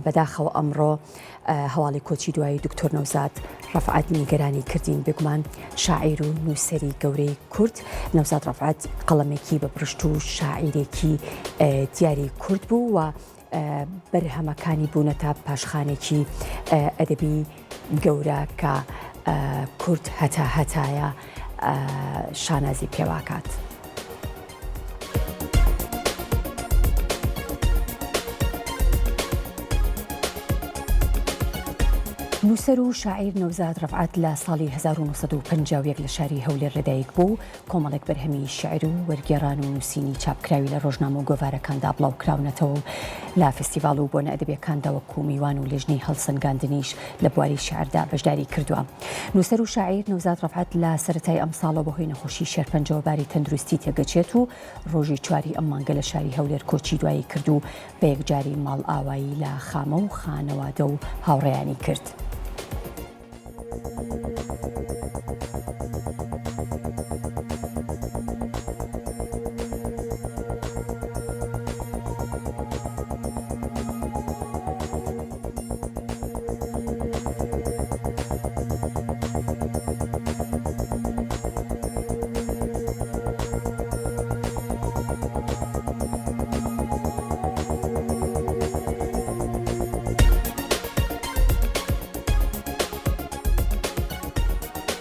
بەداخەوە ئەمڕۆ هەواڵی کۆچی دوایی دکتۆر نەوزاد ڕەفعەت نیگەرانی کردین بگومان شاعیر و نووسەری گەورەی کورد. نەوزاد ڕەفعەت قەڵەمێکی بەپرشت و شاعیرێکی دیاری کورد بوو و بەرهەمەکانی بوونەتە پاشخانێکی ئەدەبی گەورە کە کورد هەتایە شانازی پێواکات. نووسەر و شاعیر نەوزاد ڕەفعەت لە ساڵی 1951 لە شاری هەولێر لەدایک بوو. کۆمەڵێک بەرهەمی شعر و وەرگێڕان و نووسینی چاپکراوی لە ڕۆژنامە و گۆڤارەکاندا بڵاوکراونەتەوە لە فستیڤال و بۆنە ئەدەبیەکاندا وەکو میوان و لێژنەی هەڵسەنگاندنیش لە بواری شعردا بەشداری کردووە. نووسەر و شاعیر نەوزاد ڕەفعەت لە سەرەتای ئەم ساڵە بەهۆی نەخۆشی شێرپەنجەوە باری تەندروستی تێگەچێت و ڕۆژی چواری ئەم مانگە لە شاری هەولێر کۆچی دوایی کرد و بە یەکجاری ماڵ ئاوایی لە خامە و خانەوادە و هاوڕێیانی کرد.